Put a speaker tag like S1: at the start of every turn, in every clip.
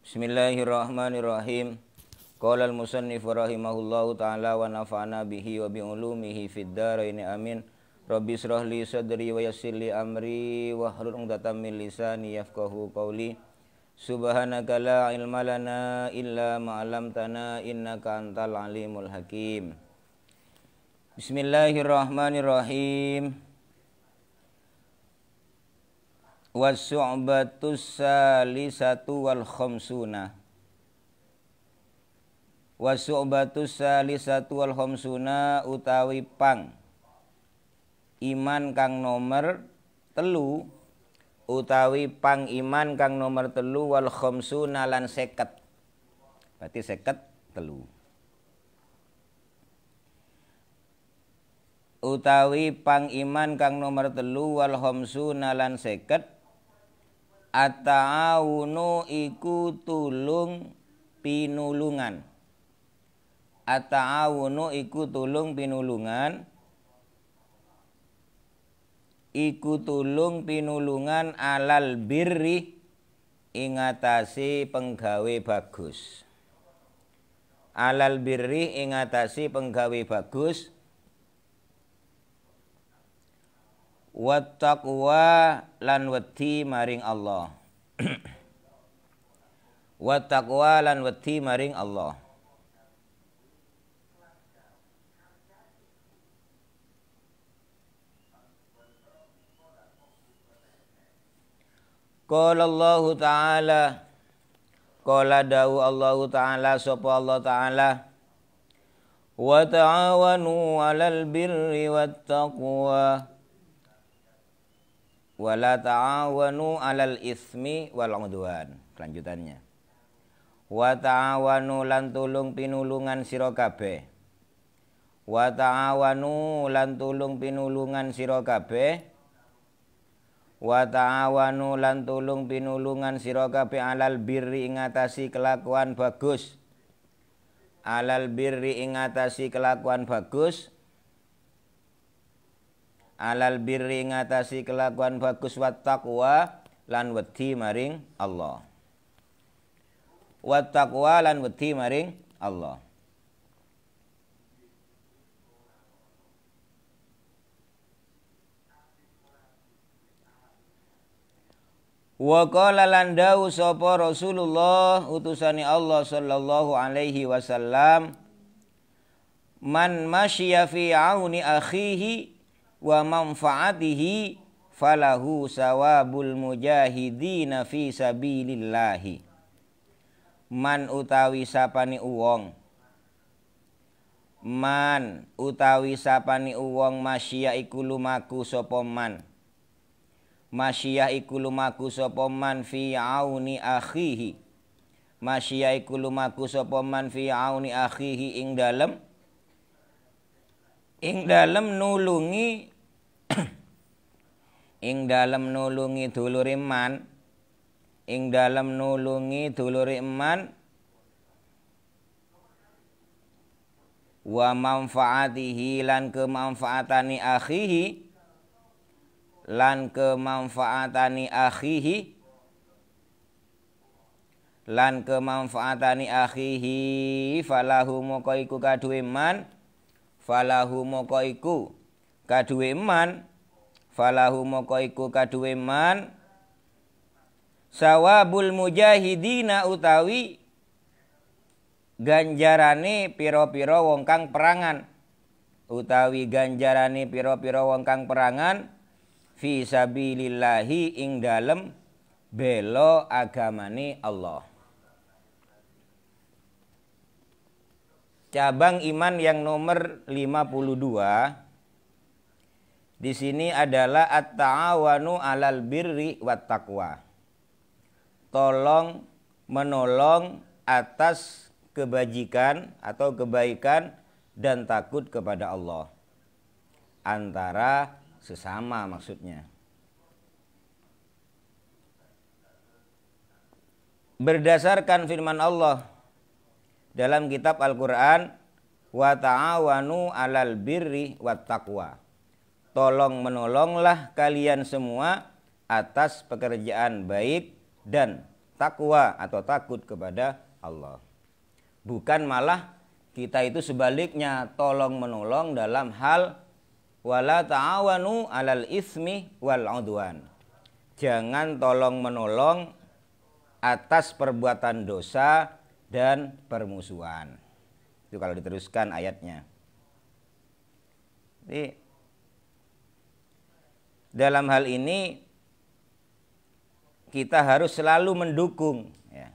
S1: Bismillahirrahmanirrahim. Qala al-musannif rahimahullahu ta'ala wa nafa'ana bihi wa bi ulumihi fid dharain amin. Rabbi israh li sadri wa yassir li amri wa hlul 'uqdatam min lisani yafqahu qawli. Subhanaka la ilma lana illa ma 'allamtana innaka antal alimul hakim. Bismillahirrahmanirrahim. Was-su'batus salisatu wal khamsuna. Was-su'batus salisatu wal khamsuna utawi pang iman kang nomor telu, utawi pang iman kang nomor telu wal khamsuna lan 50. Berarti 53. Utawi pang iman kang nomor telu wal khamsuna lan 50. At-ta'awunu iku tulung pinulungan. At-ta'awunu iku tulung pinulungan. Iku tulung pinulungan alal birri ing atase penggawe bagus. Alal birri ing atase penggawe bagus. Wattaqwa lan wedi maring Allah. Wattaqwa lan wedi maring Allah. Qala Allah Ta'ala, qala dawu Allah Ta'ala sapa Allah Ta'ala, wa ta'awanu 'alal birri wattaqwa wala ta'awanu 'alal ismi wal 'udwan. Kelanjutannya. Wa ta'awanu lan tulung pinulungan sira kabeh. Wa ta'awanu lan tulung pinulungan sira kabeh. Wa ta'awanu lan tulung pinulungan sira kabeh 'alal birri ing atasi kelakuan bagus. 'Alal birri ing atasi kelakuan bagus. Alal birri ngatasi kelakuan bagus wattaqwa lan wedi maring Allah. Wattaqwa lan wedi maring Allah. Wa qala lan dawu sapa Rasulullah utusane Allah sallallahu alaihi wasallam, man masya fi auni akhihi wa manfaatihi falahu sawabul mujahidina fi sabilillahi. Man utawi sapani uwong, man utawi sapani uwong masya iku lumaku sapa man, masya iku lumaku sapa man fi auni akhihi, masya iku lumaku sapa man fi auni akhihi ing nulungi ing dalem nulungi dulure man, ing dalem nulungi dulure man, wa manfaatihi lan kemanfaatani akhihi, lan kemanfaatani akhihi, lan kemanfaatani akhihi falahu moko iku kaduwe man, falahu moko iku kaduwe man, falahu moko iku kaduwe man sawabul mujahidina utawi ganjarane pira-pira wong kang perangan, utawi ganjarane pira-pira wong kang perangan fi sabilillahi ing dalem bela agamane Allah. Cabang iman yang nomor 52 di sini adalah at-ta'awanu 'alal birri wattaqwa. Tolong menolong atas kebajikan atau kebaikan dan takut kepada Allah. Antara sesama maksudnya. Berdasarkan firman Allah dalam kitab Al-Quran, wa ta'awanu 'alal birri wattaqwa. Tolong menolonglah kalian semua atas pekerjaan baik dan takwa atau takut kepada Allah. Bukan malah kita itu sebaliknya tolong menolong dalam hal wala ta'awanu 'alal ismi wal 'udwan. Jangan tolong menolong atas perbuatan dosa dan permusuhan. Itu kalau diteruskan ayatnya. Jadi dalam hal ini kita harus selalu mendukung, ya.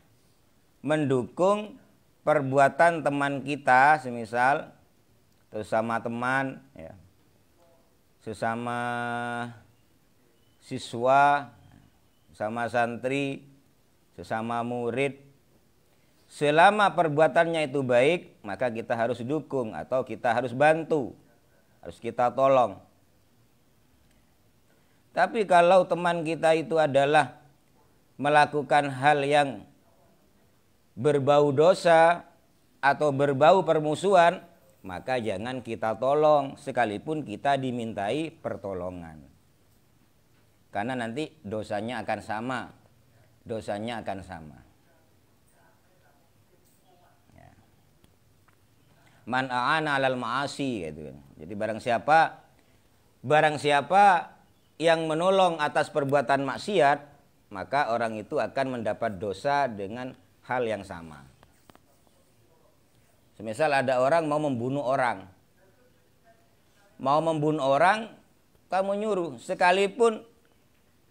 S1: Mendukung perbuatan teman kita, semisal sesama teman, ya, sesama siswa, sesama santri, sesama murid. Selama perbuatannya itu baik, maka kita harus dukung atau kita harus bantu, harus kita tolong. Tapi kalau teman kita itu adalah melakukan hal yang berbau dosa atau berbau permusuhan, maka jangan kita tolong sekalipun kita dimintai pertolongan. Karena nanti dosanya akan sama. Dosanya akan sama. Ya. Man a'ana 'alal ma'asi gitu. Jadi barang siapa yang menolong atas perbuatan maksiat, maka orang itu akan mendapat dosa dengan hal yang sama. Semisal ada orang mau membunuh orang. Mau membunuh orang, kamu nyuruh. Sekalipun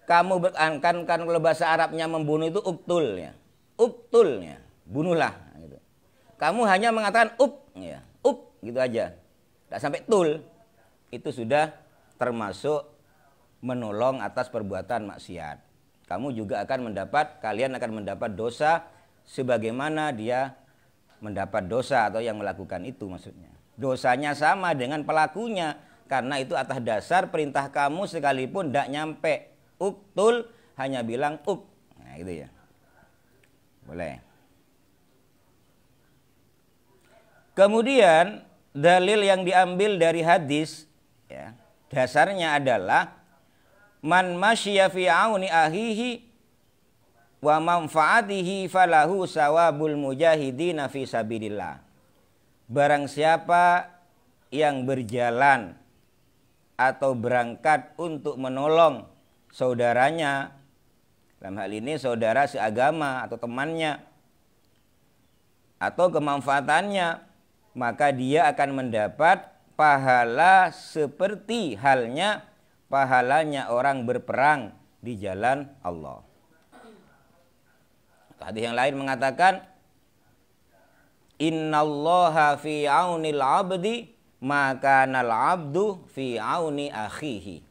S1: kamu kan kalau bahasa Arabnya membunuh itu uktulnya. Uktulnya, bunuhlah. Gitu. Kamu hanya mengatakan ya, gitu aja. Tidak sampai tul. Itu sudah termasuk menolong atas perbuatan maksiat. Kalian akan mendapat dosa sebagaimana dia mendapat dosa atau yang melakukan itu maksudnya. Dosanya sama dengan pelakunya karena itu atas dasar perintah kamu sekalipun tidak nyampe uktul, hanya bilang Nah, gitu ya. Boleh. Kemudian dalil yang diambil dari hadis, ya, dasarnya adalah man masya fi auni ahihi wa manfaatihi falahu sawabul mujahidina fi sabilillah. Barang siapa yang berjalan atau berangkat untuk menolong saudaranya, dalam hal ini saudara seagama atau temannya, atau kemanfaatannya, maka dia akan mendapat pahala seperti halnya pahalanya orang berperang di jalan Allah. Hadis yang lain mengatakan, innallaha fi aunil abdi maka nal abdu fi auni akhihi.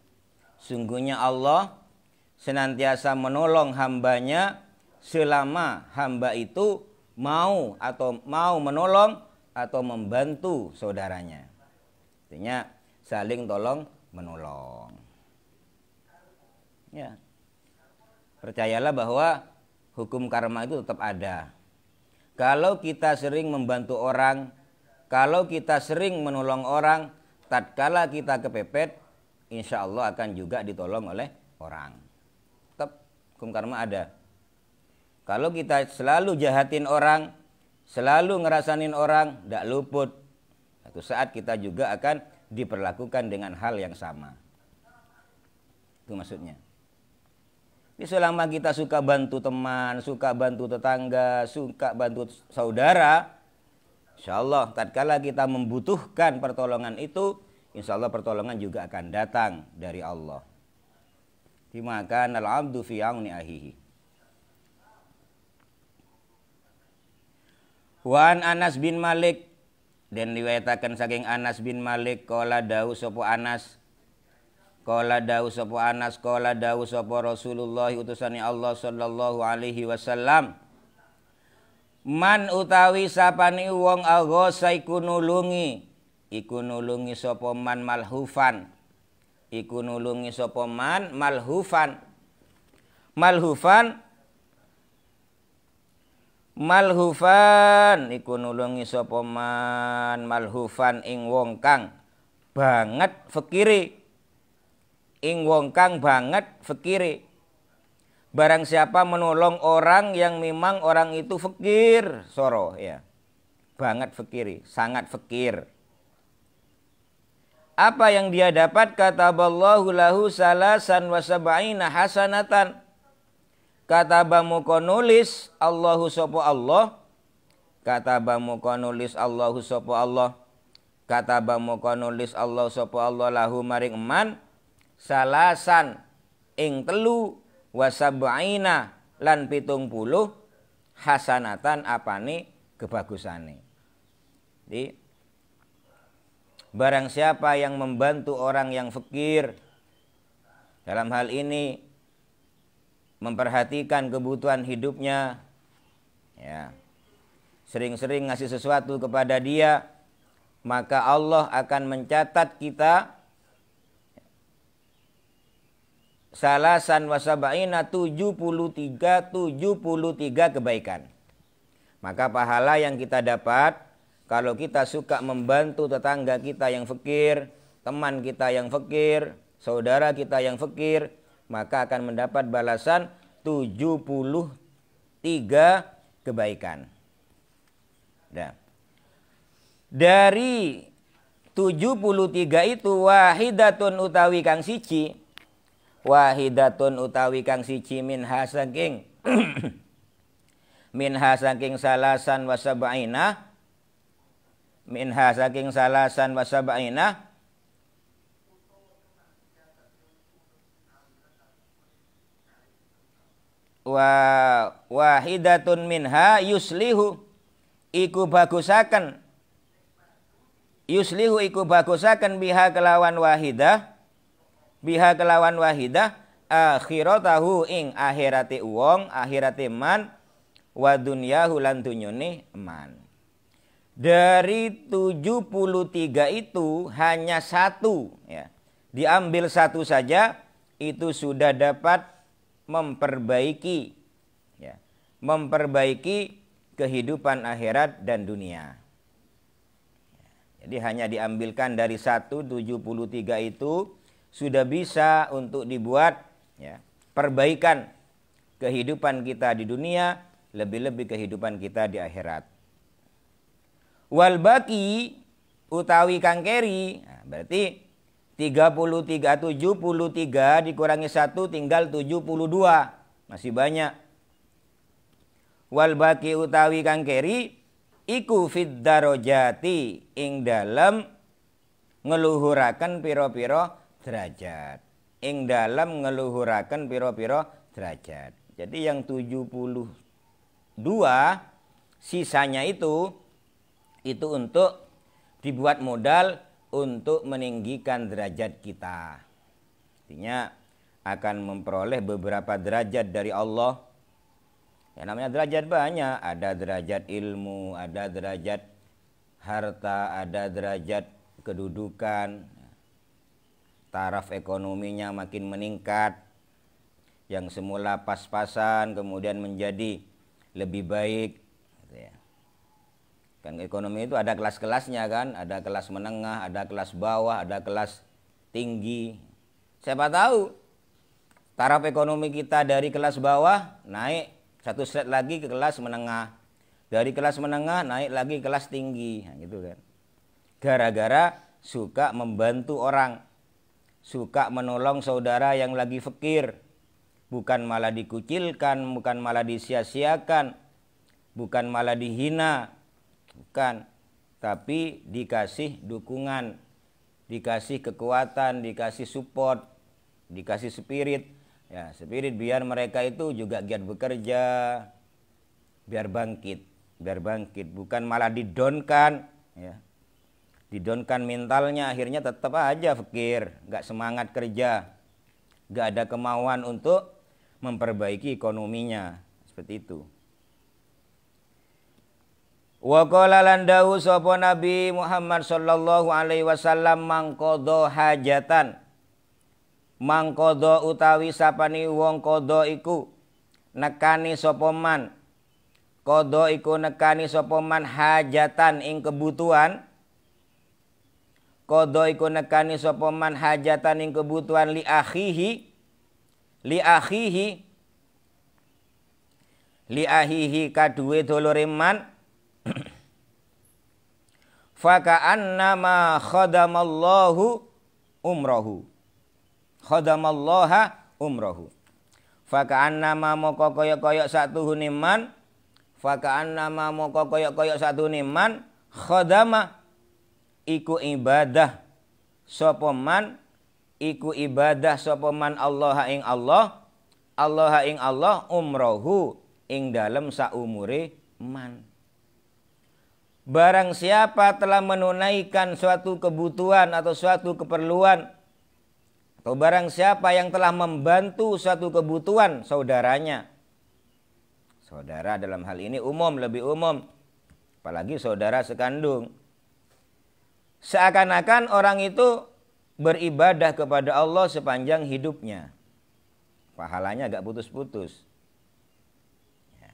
S1: Sungguhnya Allah senantiasa menolong hambanya selama hamba itu mau menolong atau membantu saudaranya. Artinya saling tolong menolong. Ya. Percayalah bahwa hukum karma itu tetap ada. Kalau kita sering membantu orang, kalau kita sering menolong orang, tatkala kita kepepet, insya Allah akan juga ditolong oleh orang. Tetap hukum karma ada. Kalau kita selalu jahatin orang, selalu ngerasanin orang, tidak luput. Satu saat kita juga akan diperlakukan dengan hal yang sama. Itu maksudnya. Jadi selama kita suka bantu teman, suka bantu tetangga, suka bantu saudara, insya Allah tatkala kita membutuhkan pertolongan itu, insya Allah pertolongan juga akan datang dari Allah. Dimakan al-abdu fi auni ahihi. Wan Anas bin Malik, dan riwayataken saking Anas bin Malik, qala dawu sapa Anas, qala dawu sapa Rasulullah utusane Allah sallallahu alaihi wasallam, man utawi sapane wong aghosa iku nulungi sapa man malhufan, iku nulungi sapa man malhufan. Malhufan iku nulungi sapa man malhufan ing wong kang banget fakire, Barang siapa menolong orang yang memang orang itu fakir, soro ya. Banget fakir, sangat fakir. Apa yang dia dapat? Kataballahu lahu salasan wa sab'ina hasanatan. Katabamu nulis Allahu sapa Allah. Katabamu nulis Allahu sapa Allah. Katabamu nulis Allah sapa Allah lahu maring eman salasan ing telu wasab'ina lan 70 hasanatan apane kebagusane. Jadi barang siapa yang membantu orang yang fakir, dalam hal ini memperhatikan kebutuhan hidupnya, ya, sering-sering ngasih sesuatu kepada dia, maka Allah akan mencatat kita salasan wasaba'ina 73 kebaikan. Maka pahala yang kita dapat kalau kita suka membantu tetangga kita yang fakir, teman kita yang fakir, saudara kita yang fakir, maka akan mendapat balasan 73 kebaikan. Nah, dari 73 itu wahidatun utawi kang siji, wahidatun utawi kang siji minha saking minha saking salasan wasaba'ina, minha saking salasan wasaba'ina wahidatun minha yuslihu iku bagusaken, yuslihu iku bagusaken biha kelawan wahidah, biha kelawan wahidah akhiratahu ing akhirate wong, akhirate man, wa dunyahu lan dunyane man. Dari 73 itu hanya satu, ya, diambil satu saja itu sudah dapat memperbaiki, ya, memperbaiki kehidupan akhirat dan dunia. Jadi hanya diambilkan dari 173 itu sudah bisa untuk dibuat, ya, perbaikan kehidupan kita di dunia, lebih-lebih kehidupan kita di akhirat. Wal baki utawi kang keri, nah, berarti 73 dikurangi 1 tinggal 72, masih banyak. Wal baki utawi kang keri iku fid darajati ing dalem ngeluhuraken pira-pira derajat, ing dalem ngeluhuraken pira-pira derajat. Jadi yang 72 sisanya itu untuk dibuat modal untuk meninggikan derajat kita. Artinya akan memperoleh beberapa derajat dari Allah. Ya, namanya derajat banyak, ada derajat ilmu, ada derajat harta, ada derajat kedudukan, taraf ekonominya makin meningkat, yang semula pas-pasan kemudian menjadi lebih baik, gitu ya. Kan ekonomi itu ada kelas-kelasnya kan, ada kelas menengah, ada kelas bawah, ada kelas tinggi. Siapa tahu taraf ekonomi kita dari kelas bawah naik satu set lagi ke kelas menengah, dari kelas menengah naik lagi kelas tinggi, nah, gitu kan. Gara-gara suka membantu orang, suka menolong saudara yang lagi fakir, bukan malah dikucilkan, bukan malah disia-siakan, bukan malah dihina, bukan, tapi dikasih dukungan, dikasih kekuatan, dikasih support, dikasih spirit, ya, spirit biar mereka itu juga giat bekerja, biar bangkit, bukan malah didonkan, ya, didonkan mentalnya, akhirnya tetap aja fakir, nggak semangat kerja, nggak ada kemauan untuk memperbaiki ekonominya, seperti itu. Wa qala lan dawu sapa Nabi Muhammad sallallahu alaihi wasallam mangkodo hajatan, mangkodo utawi sapani wong kodo iku nekani sapa man, kodo iku nekani sapa man hajatan ing kebutuhan, kodo iku nekani sapa man hajatan ing kebutuhan li akhihi li ahihi kaduwe dulure man fa ka'annama khadamallahu umrahu. Khadamallaha umrahu. Fa ka'annama moko koyok-koyok satuhune man, fa ka'annama moko koyok-koyok satuhune man khadama iku ibadah sapa man, iku ibadah sapa man Allah ing Allah, Allah ing Allah umrohu ing dalem saumure man. Barang siapa telah menunaikan suatu kebutuhan atau suatu keperluan, atau barang siapa yang telah membantu suatu kebutuhan saudaranya, saudara dalam hal ini umum, lebih umum, apalagi saudara sekandung, seakan-akan orang itu beribadah kepada Allah sepanjang hidupnya, pahalanya agak putus-putus. Ya,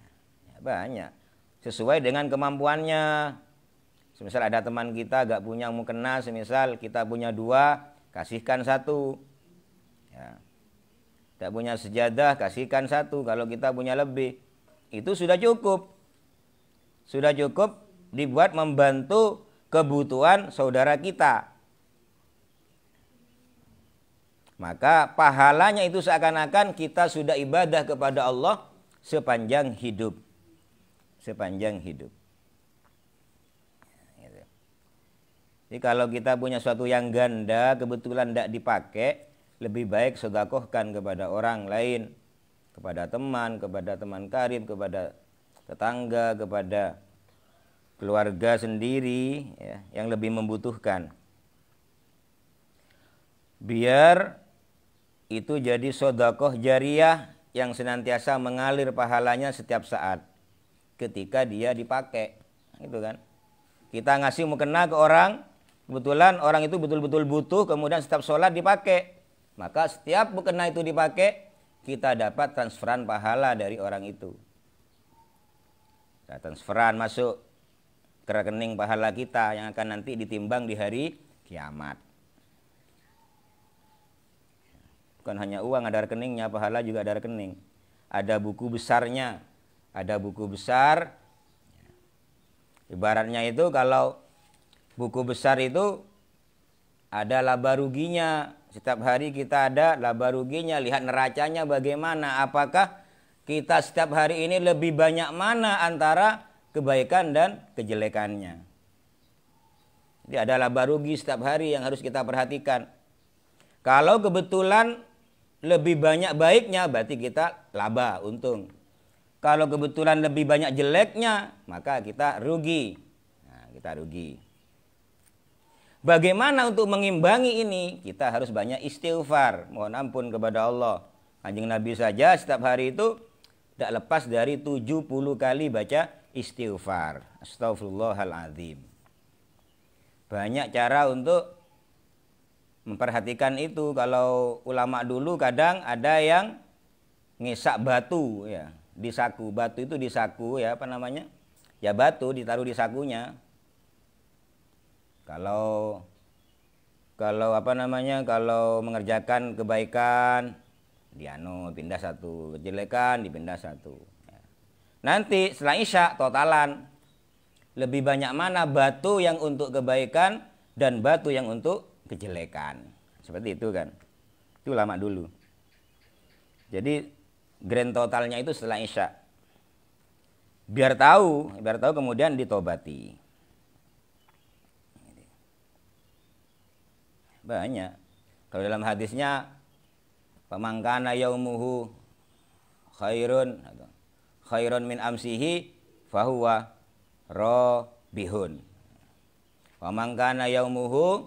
S1: banyak sesuai dengan kemampuannya. Semisal ada teman kita gak punya mukena, semisal kita punya 2, kasihkan 1. Ya. Tidak punya sejadah, kasihkan 1. Kalau kita punya lebih, itu sudah cukup. Sudah cukup dibuat membantu kebutuhan saudara kita. Maka pahalanya itu seakan-akan kita sudah ibadah kepada Allah sepanjang hidup. Sepanjang hidup. Jadi kalau kita punya sesuatu yang ganda, kebetulan tidak dipakai, lebih baik sedekahkan kepada orang lain, kepada teman karib, kepada tetangga, kepada keluarga sendiri, ya, yang lebih membutuhkan. Biar itu jadi sedekah jariyah yang senantiasa mengalir pahalanya setiap saat ketika dia dipakai, gitu kan. Kita ngasih mukena ke orang, kebetulan orang itu betul-betul butuh, kemudian setiap sholat dipakai, maka setiap mukena itu dipakai, kita dapat transferan pahala dari orang itu. Nah, transferan masuk ke rekening pahala kita yang akan nanti ditimbang di hari kiamat. Bukan hanya uang, ada rekeningnya, pahala juga ada rekening. Ada buku besarnya. Ada buku besar, ibaratnya itu kalau buku besar itu ada laba ruginya. Setiap hari kita ada laba ruginya, lihat neracanya bagaimana. Apakah kita setiap hari ini lebih banyak mana antara kebaikan dan kejelekannya. Jadi ada laba rugi setiap hari yang harus kita perhatikan. Kalau kebetulan lebih banyak baiknya, berarti kita laba, untung. Kalau kebetulan lebih banyak jeleknya, maka kita rugi. Nah, kita rugi. Bagaimana untuk mengimbangi ini? Kita harus banyak istighfar, mohon ampun kepada Allah. Kanjeng Nabi saja setiap hari itu tidak lepas dari 70 kali baca istighfar. Astaghfirullahaladzim. Banyak cara untuk memperhatikan itu. Kalau ulama dulu kadang ada yang ngesak batu, ya, di saku. Batu itu di saku, ya, apa namanya? Ya batu ditaruh di sakunya. Kalau apa namanya? Kalau mengerjakan kebaikan, pindah 1, kejelekan dipindah 1. Ya. Nanti setelah Isya totalan. Lebih banyak mana batu yang untuk kebaikan dan batu yang untuk kejelekan. Seperti itu kan. Itu ulama dulu. Jadi grand totalnya itu setelah Isya. Biar tahu kemudian ditobati. Banyak. Kalau dalam hadisnya pamangkana yaumuhu khairun min amsihi fahuwa robihun. Pamangkana yaumuhu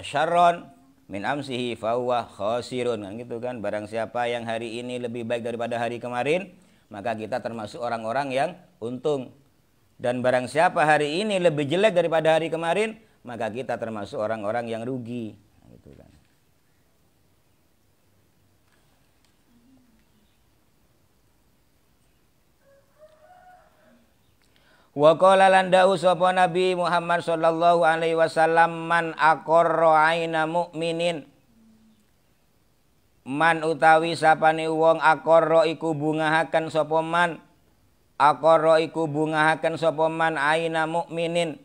S1: syarron min amsihi fahuwa khosirun, kan gitu kan. Barang siapa yang hari ini lebih baik daripada hari kemarin, maka kita termasuk orang-orang yang untung. Dan barang siapa hari ini lebih jelek daripada hari kemarin, maka kita termasuk orang-orang yang rugi, gitu kan. Wa qala lan dawu sapa Nabi Muhammad sallallahu alaihi wasallam, man aqarra aina mu'minin, man utawi sapane wong aqarra iku bungahaken sapa man, aqarra iku bungahaken sapa man aina mukminin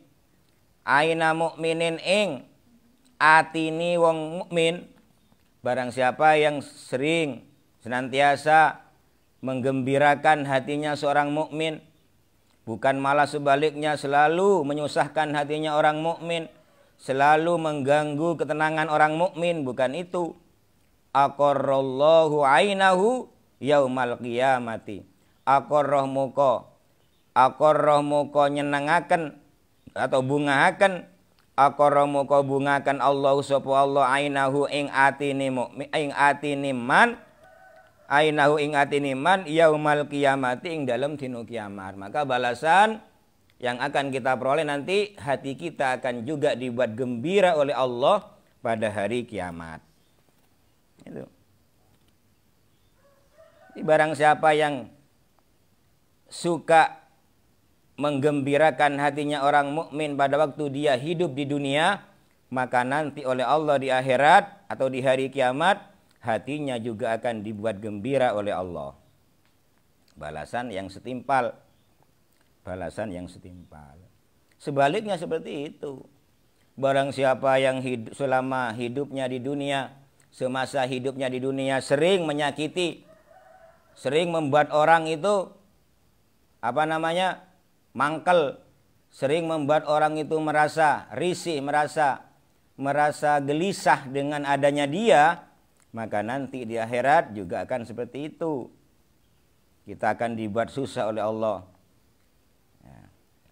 S1: ing atini wong mukmin. Barang siapa yang sering senantiasa menggembirakan hatinya seorang mukmin, bukan malah sebaliknya selalu menyusahkan hatinya orang mukmin, selalu mengganggu ketenangan orang mukmin, bukan itu. Aqarrallahu ainahu yaumal qiyamati. Aqarrah muka nyenengaken atau bungahaken, aqarrah muka bungahaken Allah sapa Allah ainahu ing atine mukmin, ing atine man, ainahu ing atine man yaumal qiyamati ing dalam dina kiamat. Maka balasan yang akan kita peroleh nanti, hati kita akan juga dibuat gembira oleh Allah pada hari kiamat. Itu. Barang siapa yang suka menggembirakan hatinya orang mukmin pada waktu dia hidup di dunia, maka nanti oleh Allah di akhirat atau di hari kiamat hatinya juga akan dibuat gembira oleh Allah. Balasan yang setimpal. Balasan yang setimpal. Sebaliknya seperti itu. Barang siapa yang selama hidupnya di dunia, semasa hidupnya di dunia sering menyakiti, sering membuat orang itu mangkel, sering membuat orang itu merasa risih, merasa gelisah dengan adanya dia, maka nanti di akhirat juga akan seperti itu. Kita akan dibuat susah oleh Allah,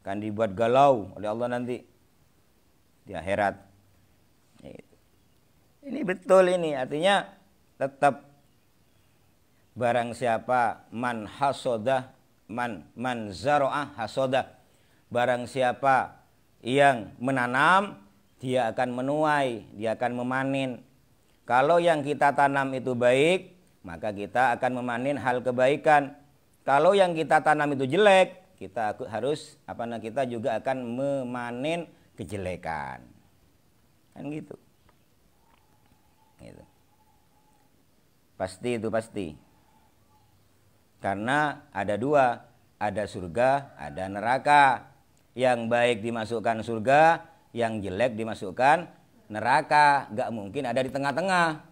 S1: akan dibuat galau oleh Allah nanti di akhirat. Ini betul ini, artinya tetap barang siapa man hasodah, man zaro'ah hasodah, barang siapa yang menanam dia akan menuai, dia akan memanen. Kalau yang kita tanam itu baik, maka kita akan memanen hal kebaikan. Kalau yang kita tanam itu jelek, kita juga akan memanen kejelekan. Kan gitu. Gitu. Pasti itu pasti. Karena ada dua, ada surga, ada neraka. Yang baik dimasukkan surga, yang jelek dimasukkan neraka. Gak mungkin ada di tengah-tengah.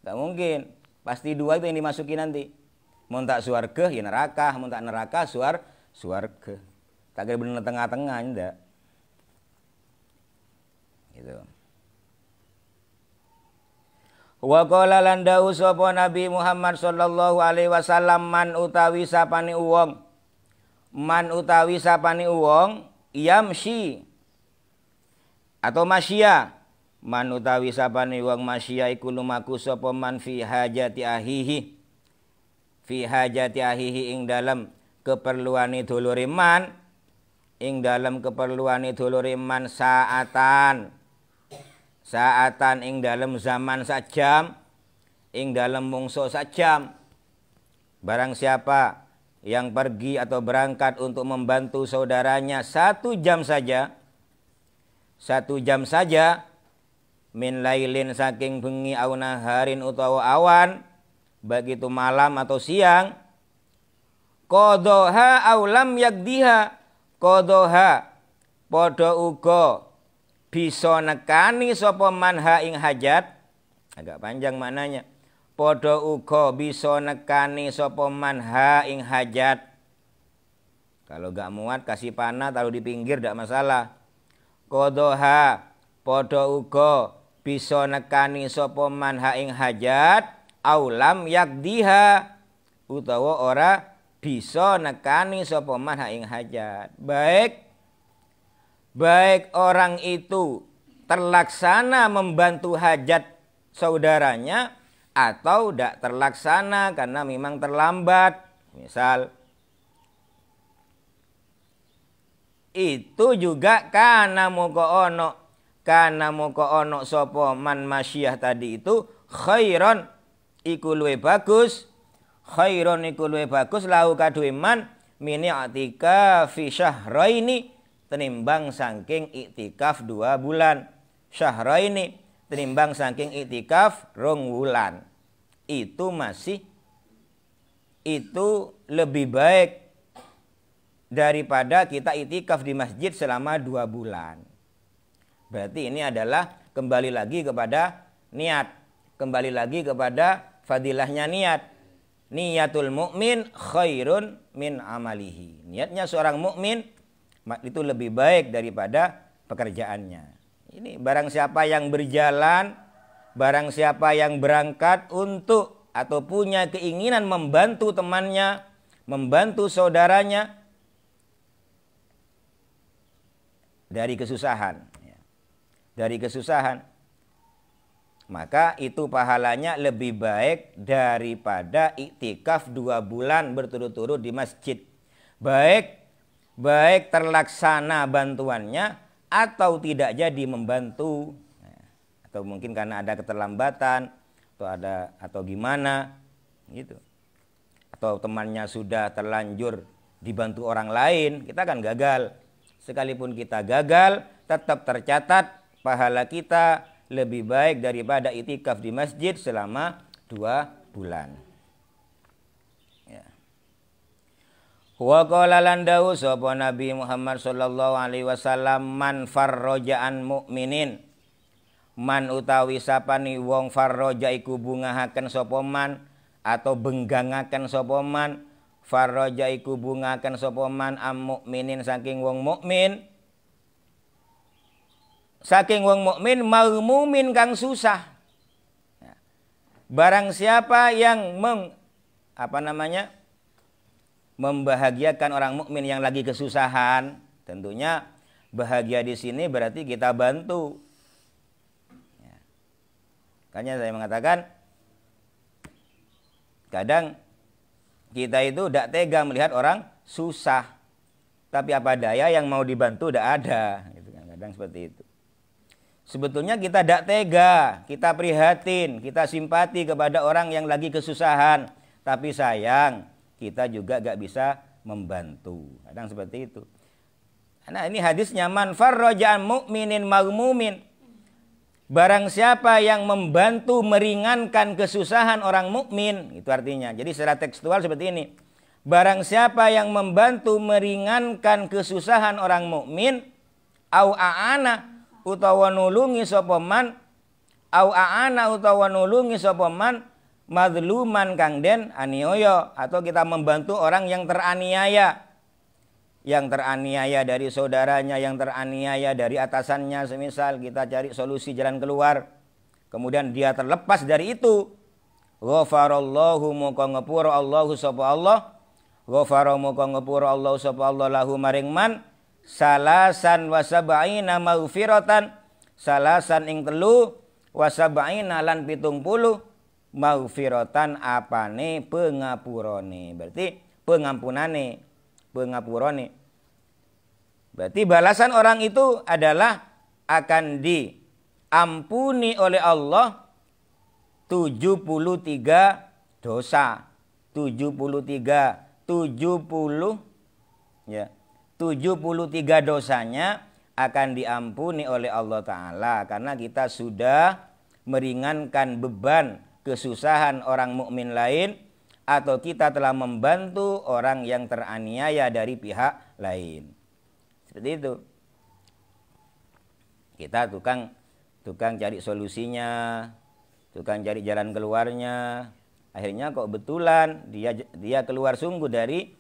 S1: Gak mungkin. Pasti dua itu yang dimasuki nanti. Mau tak surga ya neraka, mau tak neraka surga. Tak kira benar tengah-tengah, enggak. Gitu. Wa qala lan dawu sapa Nabi Muhammad sallallahu alaihi wasallam man utawi sapane uwong yamshi atau masya, man utawi sapane wong masya iku lumaku sapa man fi hajati ahihi ing dalam keperluane dulure man, ing dalam keperluane dulure man saatan ing dalam zaman sajam, ing dalam mungso sajam. Barang siapa yang pergi atau berangkat untuk membantu saudaranya 1 jam saja, 1 jam saja, min lailin saking bengi au naharin utawa awan, baik itu malam atau siang, qadhaha au lam yakdiha, qadhaha padha uga bisa nekani sapa manha ing hajat. Agak panjang maknanya. Padha uga bisa nekani sapa manha ing hajat. Kalau gak muat kasih panah taruh di pinggir gak masalah. Qadhaha padha uga bisa nekani sapa manha ing hajat, aulam yakdiha utawa ora bisa nekani sapa manha ing hajat. Baik orang itu terlaksana membantu hajat saudaranya atau tidak terlaksana karena memang terlambat. Misal itu juga kana moko ono sapa man masyiyah tadi itu khairon iku luwih bagus, lahu kaduwe man mini atika fi syahraini tenimbang saking iktikaf 2 bulan. Syahraini tenimbang saking iktikaf 2 wulan. itu lebih baik daripada kita itikaf di masjid selama 2 bulan. Berarti ini adalah kembali lagi kepada niat, kembali lagi kepada fadilahnya niat. Niyatul mukmin khairun min amalihi. Niatnya seorang mukmin itu lebih baik daripada pekerjaannya. Ini barang siapa yang berjalan, barang siapa yang berangkat untuk atau punya keinginan membantu temannya, membantu saudaranya dari kesusahan, maka itu pahalanya lebih baik daripada iktikaf 2 bulan berturut-turut di masjid. Baik terlaksana bantuannya atau tidak jadi membantu, atau mungkin karena ada keterlambatan atau gimana gitu, atau temannya sudah terlanjur dibantu orang lain, kita kan gagal. Sekalipun kita gagal, tetap tercatat pahala kita lebih baik daripada itikaf di masjid selama 2 bulan. Ya. Wa qala lan dawu sapa Nabi Muhammad sallallahu alaihi wasallam, man farroja'an mukminin, man utawi sapani wong farroja iku bungahaken sapa man atau benggangaken sapa man, farroja iku bungahaken sapa man am mukminin saking wong mukmin, saking wong mukmin maghmumin kang susah. Barang siapa yang membahagiakan orang mukmin yang lagi kesusahan, tentunya bahagia di sini berarti kita bantu. Makanya saya mengatakan kadang kita itu tidak tega melihat orang susah, tapi apa daya yang mau dibantu tidak ada, gitu kan, kadang seperti itu. Sebetulnya kita tidak tega, kita prihatin, kita simpati kepada orang yang lagi kesusahan, tapi sayang kita juga gak bisa membantu, kadang seperti itu. Nah ini hadisnya, man farroja'an mukminin maghmumin, barang siapa yang membantu meringankan kesusahan orang mukmin, itu artinya. Jadi secara tekstual seperti ini. Barang siapa yang membantu meringankan kesusahan orang mukmin, au aana utawa nulungi sapa man, au aana utawa nulungi sapa man madluman kang den aniaya, atau kita membantu orang yang teraniaya. Yang teraniaya dari saudaranya, yang teraniaya dari atasannya, semisal kita cari solusi jalan keluar, kemudian dia terlepas dari itu, ghafarallahu muka ngepura Allahu sapa Allah, ghafara muka ngepura Allahu sapa Allah lahu maring man salasan wa sab'ina maghfiratan, salasan ing 3 wa sab'ina lan 70 maghfiratan apane pengapurane, berarti pengampunane, pengapurane. Berarti balasan orang itu adalah akan diampuni oleh Allah 73 dosa. 73 dosanya akan diampuni oleh Allah Ta'ala, karena kita sudah meringankan beban kesusahan orang mukmin lain, atau kita telah membantu orang yang teraniaya dari pihak lain. Seperti itu. Kita tukang cari solusinya, tukang cari jalan keluarnya. Akhirnya kok betulan dia keluar sungguh dari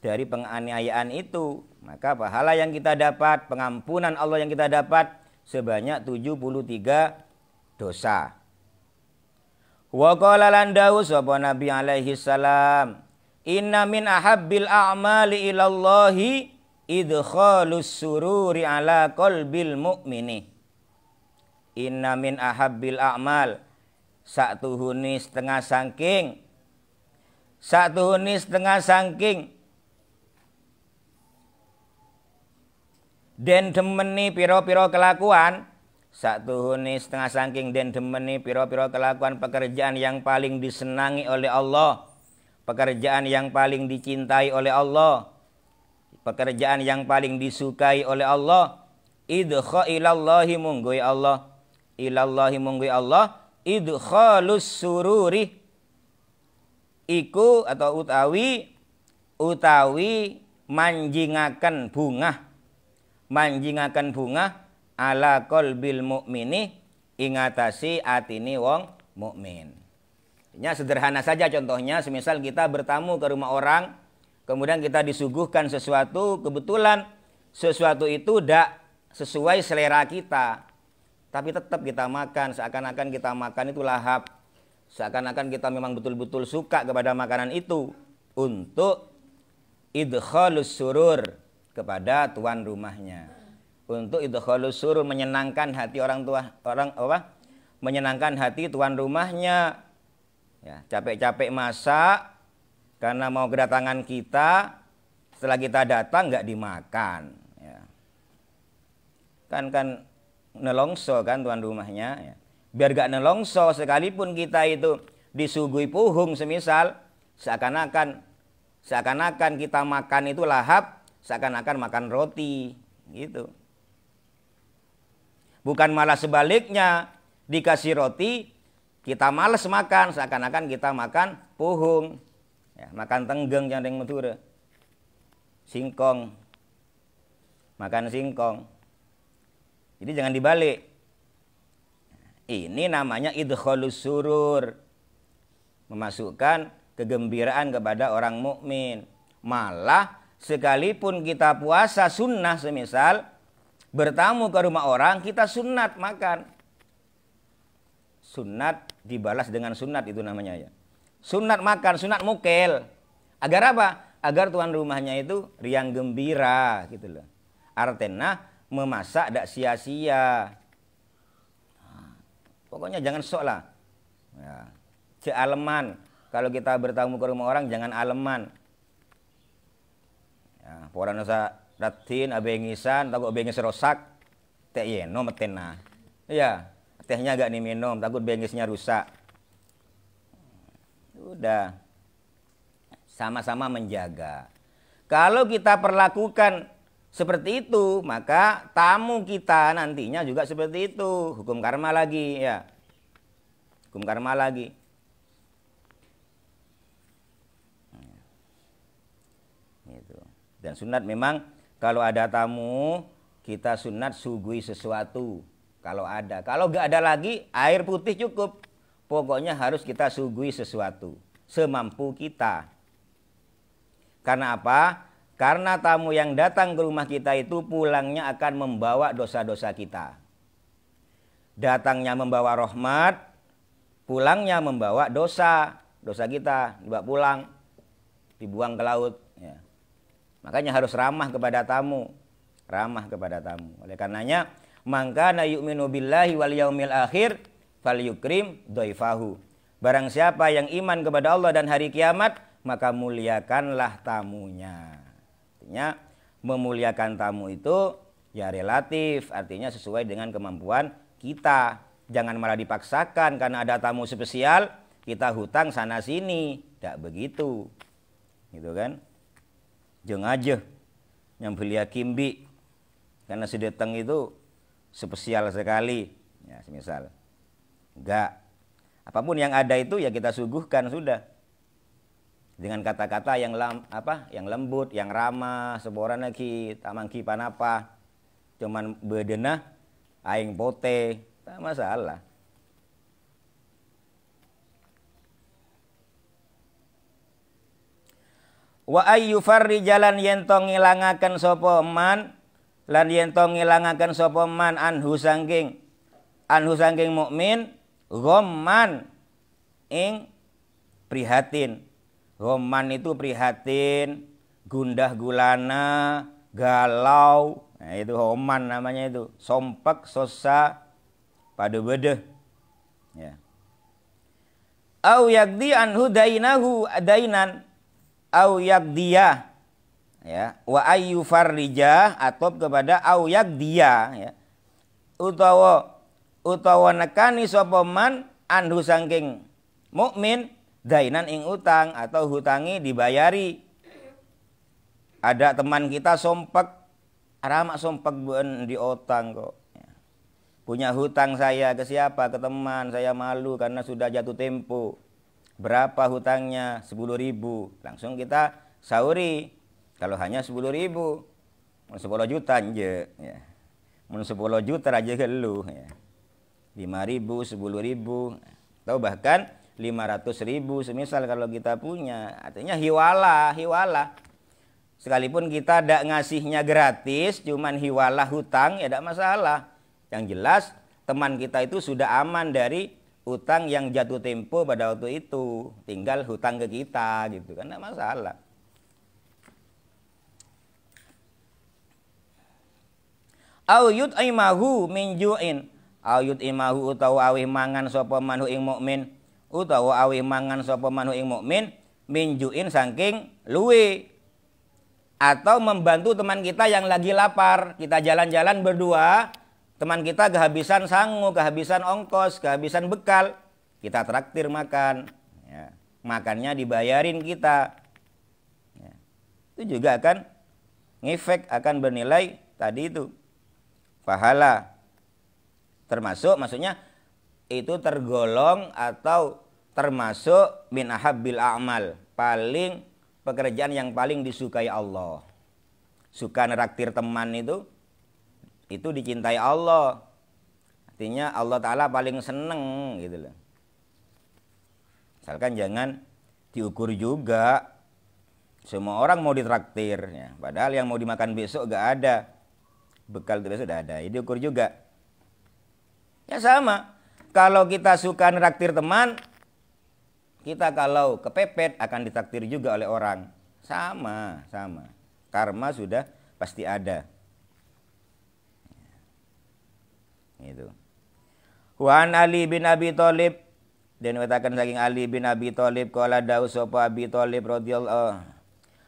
S1: penganiayaan itu. Maka pahala yang kita dapat, pengampunan Allah yang kita dapat sebanyak 73 dosa. Wa qala lan dawu sapa Nabi alaihi salam, inna min ahabbil a'mali ilallahi idkhalus sururi ala qalbil mu'mini. Inna min ahabbil a'mal, satuhuni setengah sangking den demeni piro-piro kelakuan, satuhuni setengah sangking den demeni piro-piro kelakuan pekerjaan yang paling disenangi oleh Allah, pekerjaan yang paling dicintai oleh Allah, pekerjaan yang paling disukai oleh Allah, idkha ilallahi munggui Allah, ilallahi munggui Allah, idkhalus sururi, iku atau utawi manjingaken bunga ala qalbil mukmini ingatasi atini wong mukmin. Ya, sederhana saja contohnya, semisal kita bertamu ke rumah orang, kemudian kita disuguhkan sesuatu, kebetulan sesuatu itu tidak sesuai selera kita, tapi tetap kita makan, seakan-akan kita makan itu lahap, seakan-akan kita memang betul-betul suka kepada makanan itu, untuk idkhalus surur kepada tuan rumahnya. Untuk idkhalus surur, menyenangkan hati menyenangkan hati tuan rumahnya. Ya, capek-capek masak karena mau kedatangan kita, setelah kita datang nggak dimakan. Ya. Kan nelongso kan tuan rumahnya. Ya. Biar gak nelongso, sekalipun kita itu disuguhi puhung semisal, seakan-akan kita makan itu lahap, seakan-akan makan roti gitu. Bukan malah sebaliknya, dikasih roti kita males makan, seakan-akan kita makan puhung, ya, makan tenggeng yang Madura, singkong, makan singkong. Jadi jangan dibalik. Ini namanya idkhalus surur, memasukkan kegembiraan kepada orang mukmin. Malah sekalipun kita puasa sunnah, semisal bertamu ke rumah orang, kita sunat makan. Sunat dibalas dengan sunat, itu namanya ya. Sunat makan, sunat mukel. Agar apa? Agar tuan rumahnya itu riang gembira gitu loh. Artinya memasak tidak sia-sia. Pokoknya jangan sok lah. Ya. Aleman. Kalau kita bertamu ke rumah orang jangan aleman. Ya, poran nasa ratin abengisan, takut bengis rosak. Teh yeno metena. Ya. Tehnya agak diminum, takut bengisnya rusak. Udah, sama-sama menjaga. Kalau kita perlakukan seperti itu, maka tamu kita nantinya juga seperti itu. Hukum karma lagi, ya. Hukum karma lagi. Gitu. Dan sunat memang kalau ada tamu, kita sunat suguhi sesuatu. Kalau ada, kalau nggak ada lagi, air putih cukup. Pokoknya harus kita suguhi sesuatu semampu kita. Karena apa? Karena tamu yang datang ke rumah kita itu pulangnya akan membawa dosa-dosa kita. Datangnya membawa rahmat, pulangnya membawa dosa kita dibawa pulang, dibuang ke laut. Ya. Makanya harus ramah kepada tamu, Oleh karenanya, mangkana yu'minu billahi wal yaumil akhir falyukrim dhaifahu. Barang siapa yang iman kepada Allah dan hari kiamat, maka muliakanlah tamunya. Artinya memuliakan tamu itu ya relatif, artinya sesuai dengan kemampuan kita. Jangan malah dipaksakan karena ada tamu spesial kita hutang sana sini, tidak begitu. Gitu kan? Jeng aja yang belia kimbi karena sedeteng itu spesial sekali, ya semisal. Enggak. Apapun yang ada itu ya kita suguhkan sudah. Dengan kata-kata yang lembut, yang ramah, seboran lagi, tak mangki panapa. Cuman bedenah aing pote, tak masalah. Wa ayyufar rijalan yen to ngilangaken sapa man lan yen to ngilangaken sapa man anhu sangking mukmin ghamman ing prihatin. Ghamman itu prihatin, gundah gulana, galau. Nah, itu ghamman namanya itu. Sompek, sosa, pada bedeh. Ya. Au yaqdi anhu dainahu dainan au yaqdiya. Ya, wa ayyu farrijah atop kepada au yaqdiya, ya. Utawa nekani sapa man anhu saking mukmin dainan ing utang atau hutangi dibayari. Ada teman kita sompek, ramak sompek buen di otang kok. Ya. Punya hutang saya ke siapa? Ke teman, saya malu karena sudah jatuh tempo. Berapa hutangnya? 10.000. Langsung kita sauri. Kalau hanya 10.000, 10 juta aja. Ya. 10 juta aja gelu. Ya. 5.000, 10.000, atau bahkan 500.000 semisal kalau kita punya. Artinya hiwalah. Sekalipun kita tidak ngasihnya gratis, cuman hiwalah hutang, ya tidak masalah. Yang jelas teman kita itu sudah aman dari hutang yang jatuh tempo pada waktu itu. Tinggal hutang ke kita gitu kan, tidak masalah. Au yut'imahu min ju'in. Au yut'imahu utawa awih mangan sapa manhu ing mukmin. Utawa awih mangan sapa manhu ing mukmin min ju'in saking luwe. Atau membantu teman kita yang lagi lapar. Kita jalan-jalan berdua, teman kita kehabisan sangu, kehabisan ongkos, kehabisan bekal. Kita traktir makan. Ya. Makannya dibayarin kita. Ya. Itu juga akan ngefek, akan bernilai tadi itu. Pahala. Termasuk, maksudnya itu tergolong atau termasuk min ahabbil a'mal. Paling pekerjaan yang paling disukai Allah. Suka neraktir teman itu dicintai Allah. Artinya Allah Ta'ala paling seneng gitu loh. Misalkan jangan diukur juga. Semua orang mau ditraktir. Ya. Padahal yang mau dimakan besok gak ada. Bekal itu besok gak ada. Jadi diukur juga. Ya sama. Kalau kita suka neraktir teman, kita kalau kepepet akan ditraktir juga oleh orang. Sama. Karma sudah pasti ada. Itu. Wan Ali bin Abi Thalib, dan katakan saking Ali bin Abi Thalib qala dawu sapa Abi Thalib radhiyallahu.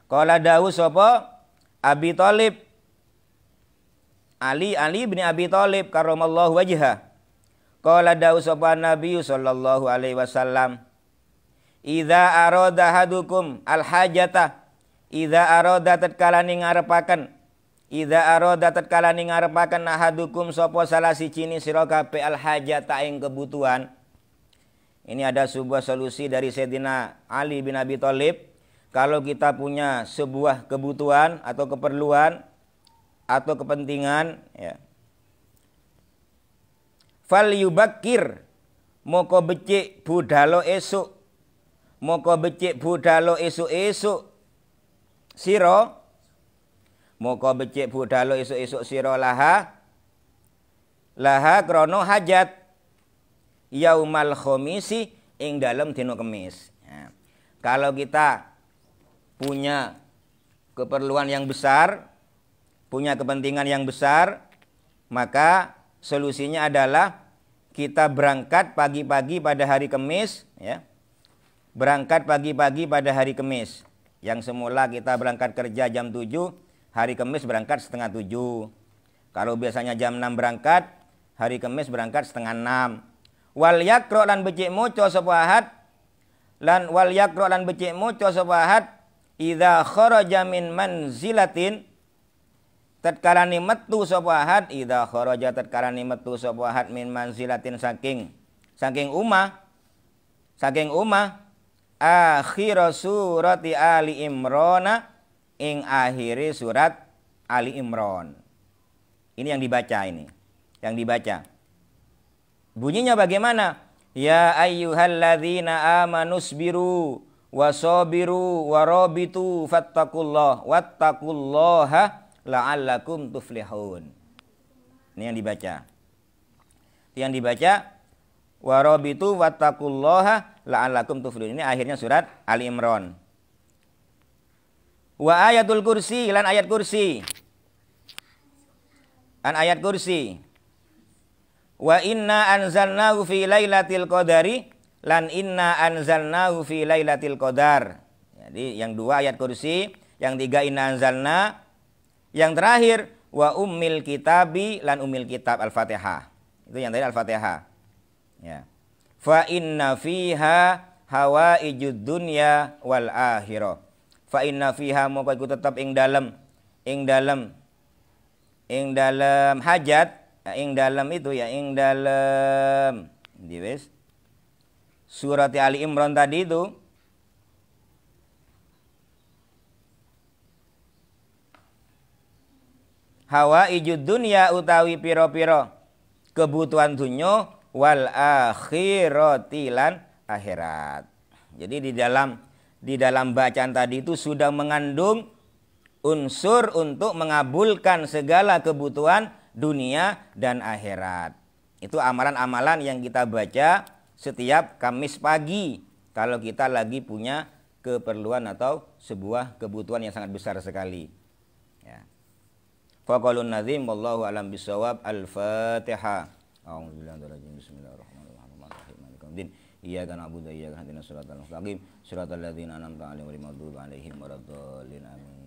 S1: Qala dawu sapa Abi Thalib. Ali bin Abi Thalib karramallahu wajhah. Qala dawu sapa Nabi sallallahu alaihi wasallam. Idza arada hadukum al-hajata, idza arada tatkalani ngarepaken, idza arada tatkalani ngarepaken ahadukum sapa salah siji sira kabeh al-hajata ing kebutuhan. Ini ada sebuah solusi dari Sayyidina Ali bin Abi Thalib. Kalau kita punya sebuah kebutuhan atau keperluan atau kepentingan, ya. Fal yubakkir, moko becik budalo esuk. Moko becik budalo esuk-esuk siro. Moko becik budalo esuk-esuk siro laha krono hajat yaumal khomisi ing dalem dino kemis. Ya. Kalau kita punya keperluan yang besar, punya kepentingan yang besar, maka solusinya adalah kita berangkat pagi-pagi pada hari Kemis, ya. Berangkat pagi-pagi pada hari Kemis. Yang semula kita berangkat kerja jam 7, hari Kemis berangkat setengah 7. Kalau biasanya jam 6 berangkat, hari Kemis berangkat setengah 6. Wal yakro lan becik moco sapa ahad idza kharaja min manzilatin tatkalani metu sapa ahad idza kharaja tatkalani metu sapa ahad min manzilatin saking umah akhir surati Ali Imran ing akhiri surat Ali Imran. Ini yang dibaca ini. Yang dibaca. Bunyinya bagaimana? Ya ayyuhalladzina amanusbiru wasabiru warabitu wattaqullaha la'allakum tuflihun. Ini yang dibaca. Yang dibaca warabitu wattaqullaha la'allakum tuflihun. Ini akhirnya surat Ali Imran. Wa ayatul kursi lan ayat kursi. An ayat kursi. Wa inna anzalnahu fi lailatul qadari lan inna anzalnahu fi lailatul qadar. Jadi yang dua ayat kursi, yang tiga inna anzalna, yang terakhir wa ummil kitabi lan ummil kitab Al-Fatihah. Itu yang tadi Al-Fatihah. Ya. Fa inna fiha hawaijud dunya wal akhirah. Fa inna fiha moko iku tetep ing dalem hajat, ing dalem itu ya ing dalem di wis surat Ali Imran tadi itu, hawa ijud dunya utawi piro-piro kebutuhan dunya wal akhirati lan akhirat. Jadi di dalam bacaan tadi itu sudah mengandung unsur untuk mengabulkan segala kebutuhan dunia dan akhirat. Itu amalan-amalan yang kita baca setiap Kamis pagi kalau kita lagi punya keperluan atau sebuah kebutuhan yang sangat besar sekali. Ya. Faqalun nazim wallahu alam bisawab. Al-Fatihah. A'udzubillahi bismillahirrahmanirrahim. Iyyaka na'budu wa iyyaka nasta'in. Shiratal ladzina an'amta 'alaihim ghairil maghdubi 'alaihim waladdallin. Amin.